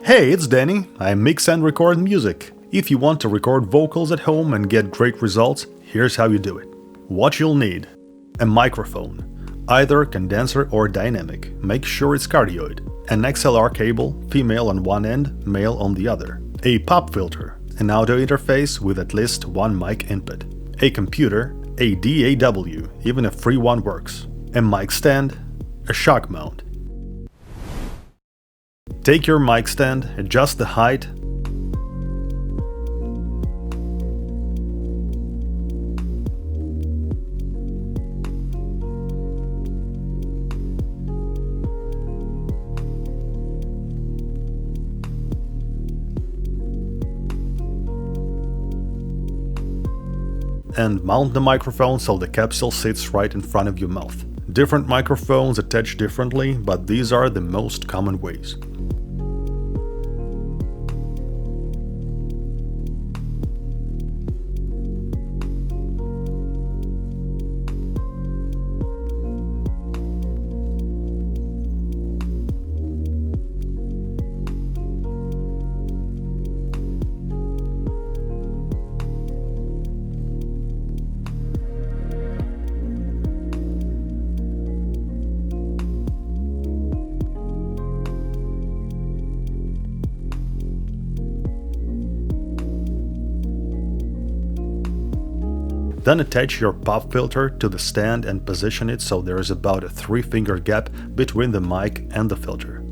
Hey, it's Danny. I mix and record music. If you want to record vocals at home and get great results, here's how you do it. What you'll need: a microphone, either condenser or dynamic, make sure it's cardioid, an XLR cable, female on one end, male on the other, a pop filter, an audio interface with at least one mic input, a computer, a DAW, even a free one works, a mic stand, a shock mount. Take your mic stand, adjust the height, and mount the microphone so the capsule sits right in front of your mouth. Different microphones attach differently, but these are the most common ways. Then attach your pop filter to the stand and position it so there is about a 3-finger gap between the mic and the filter.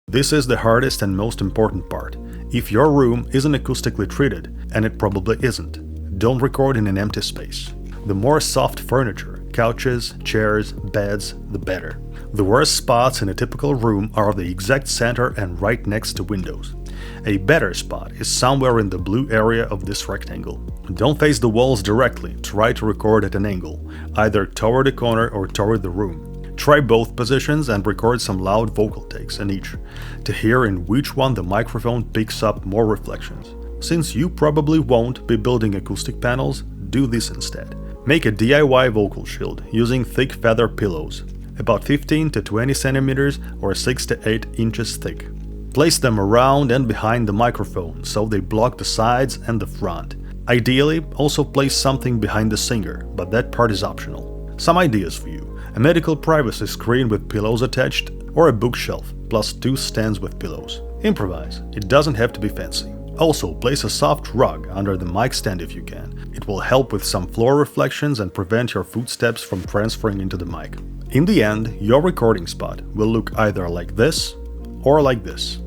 This is the hardest and most important part. If your room isn't acoustically treated, and it probably isn't, don't record in an empty space. The more soft furniture, couches, chairs, beds, the better. The worst spots in a typical room are the exact center and right next to windows. A better spot is somewhere in the blue area of this rectangle. Don't face the walls directly, try to record at an angle, either toward the corner or toward the room. Try both positions and record some loud vocal takes in each, to hear in which one the microphone picks up more reflections. Since you probably won't be building acoustic panels, do this instead. Make a DIY vocal shield using thick feather pillows, about 15 to 20 centimeters or 6 to 8 inches thick. Place them around and behind the microphone so they block the sides and the front. Ideally, also place something behind the singer, but that part is optional. Some ideas for you: a medical privacy screen with pillows attached, or a bookshelf, plus 2 stands with pillows. Improvise, it doesn't have to be fancy. Also, place a soft rug under the mic stand if you can. It will help with some floor reflections and prevent your footsteps from transferring into the mic. In the end, your recording spot will look either like this or like this.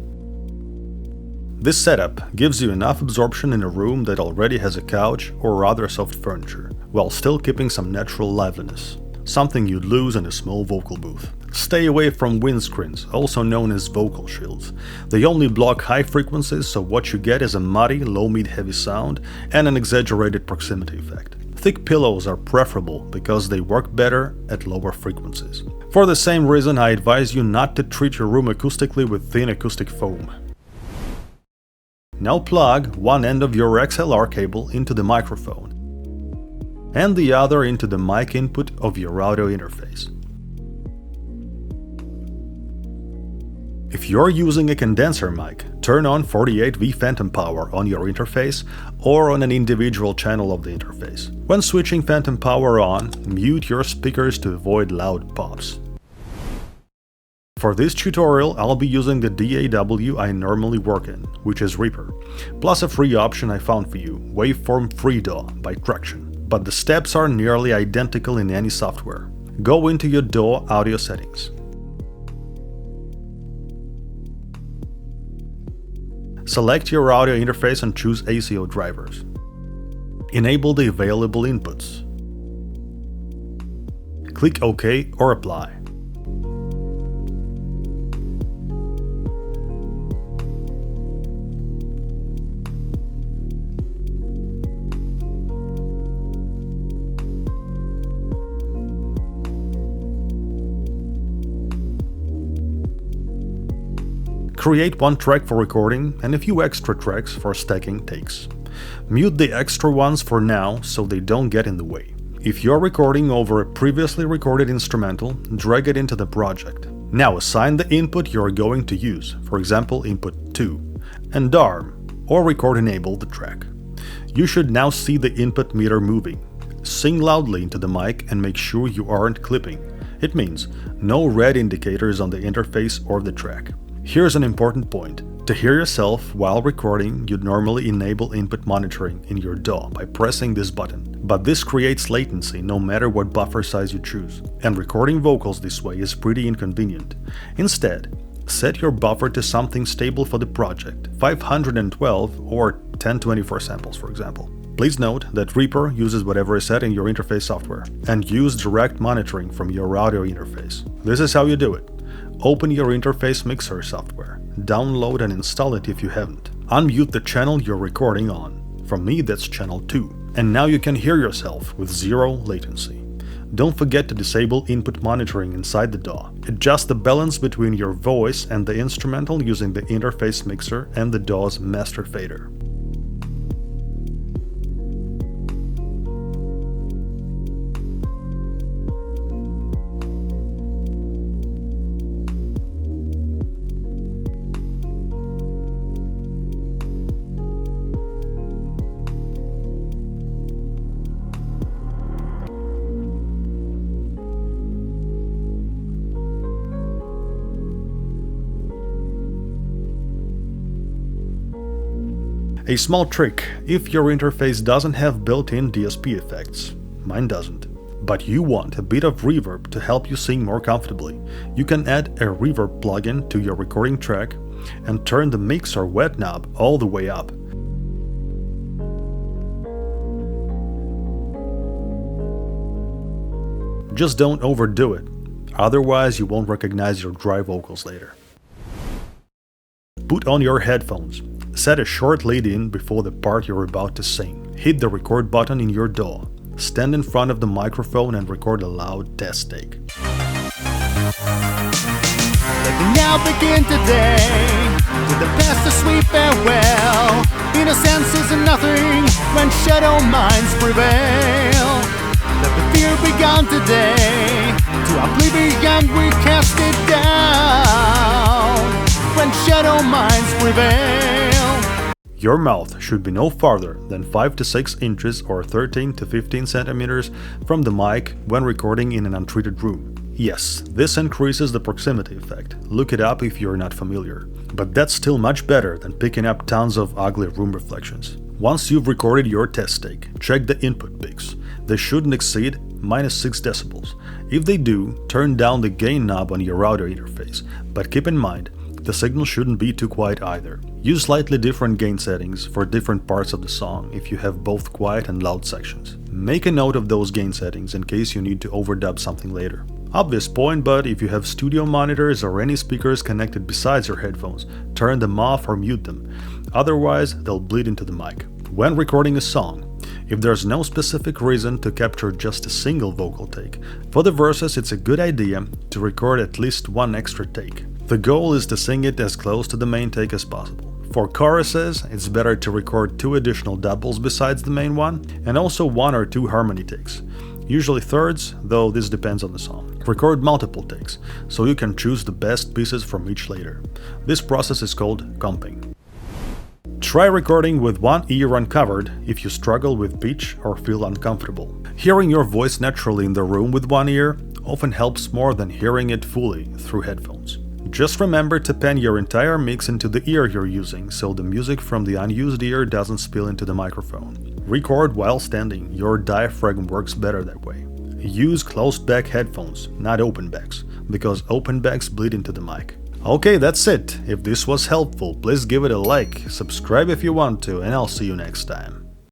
This setup gives you enough absorption in a room that already has a couch or other soft furniture, while still keeping some natural liveliness, something you'd lose in a small vocal booth. Stay away from windscreens, also known as vocal shields. They only block high frequencies, so what you get is a muddy, low-mid-heavy sound and an exaggerated proximity effect. Thick pillows are preferable because they work better at lower frequencies. For the same reason, I advise you not to treat your room acoustically with thin acoustic foam. Now plug one end of your XLR cable into the microphone and the other into the mic input of your audio interface. If you're using a condenser mic, turn on 48V phantom power on your interface or on an individual channel of the interface. When switching phantom power on, mute your speakers to avoid loud pops. For this tutorial, I'll be using the DAW I normally work in, which is Reaper, plus a free option I found for you, Waveform Free DAW by Traction. But the steps are nearly identical in any software. Go into your DAW audio settings. Select your audio interface and choose ACO drivers. Enable the available inputs. Click OK or Apply. Create one track for recording and a few extra tracks for stacking takes. Mute the extra ones for now so they don't get in the way. If you're recording over a previously recorded instrumental, drag it into the project. Now assign the input you're going to use, for example input 2, and DARM, or record enable the track. You should now see the input meter moving. Sing loudly into the mic and make sure you aren't clipping. It means no red indicators on the interface or the track. Here's an important point. To hear yourself while recording, you'd normally enable input monitoring in your DAW by pressing this button. But this creates latency no matter what buffer size you choose, and recording vocals this way is pretty inconvenient. Instead, set your buffer to something stable for the project, 512 or 1024 samples for example. Please note that Reaper uses whatever is set in your interface software, and use direct monitoring from your audio interface. This is how you do it. Open your interface mixer software, download and install it if you haven't. Unmute the channel you're recording on. From me that's channel 2. And now you can hear yourself with zero latency. Don't forget to disable input monitoring inside the DAW. Adjust the balance between your voice and the instrumental using the interface mixer and the DAW's master fader. A small trick if your interface doesn't have built-in DSP effects. Mine doesn't. But you want a bit of reverb to help you sing more comfortably. You can add a reverb plugin to your recording track and turn the mix or wet knob all the way up. Just don't overdo it, otherwise you won't recognize your dry vocals later. Put on your headphones. Set a short lead-in before the part you're about to sing. Hit the record button in your DAW. Stand in front of the microphone and record a loud test take. Let me now begin today with the best of sweet farewell. Innocence is nothing when shadow minds prevail. Let the fear begin today. To oblivion we cast it down when shadow minds prevail. Your mouth should be no farther than 5 to 6 inches or 13 to 15 centimeters from the mic when recording in an untreated room. Yes, this increases the proximity effect. Look it up if you're not familiar. But that's still much better than picking up tons of ugly room reflections. Once you've recorded your test take, check the input peaks. They shouldn't exceed -6 decibels. If they do, turn down the gain knob on your audio interface, but keep in mind, the signal shouldn't be too quiet either. Use slightly different gain settings for different parts of the song if you have both quiet and loud sections. Make a note of those gain settings in case you need to overdub something later. Obvious point, but if you have studio monitors or any speakers connected besides your headphones, turn them off or mute them. Otherwise, they'll bleed into the mic. When recording a song, if there's no specific reason to capture just a single vocal take, for the verses it's a good idea to record at least one extra take. The goal is to sing it as close to the main take as possible. For choruses, it's better to record 2 additional doubles besides the main one, and also 1 or 2 harmony takes. Usually thirds, though this depends on the song. Record multiple takes, so you can choose the best pieces from each later. This process is called comping. Try recording with one ear uncovered if you struggle with pitch or feel uncomfortable. Hearing your voice naturally in the room with one ear often helps more than hearing it fully through headphones. Just remember to pan your entire mix into the ear you're using so the music from the unused ear doesn't spill into the microphone. Record while standing, your diaphragm works better that way. Use closed back headphones, not open backs, because open backs bleed into the mic. Okay, that's it. If this was helpful, please give it a like, subscribe if you want to, and I'll see you next time.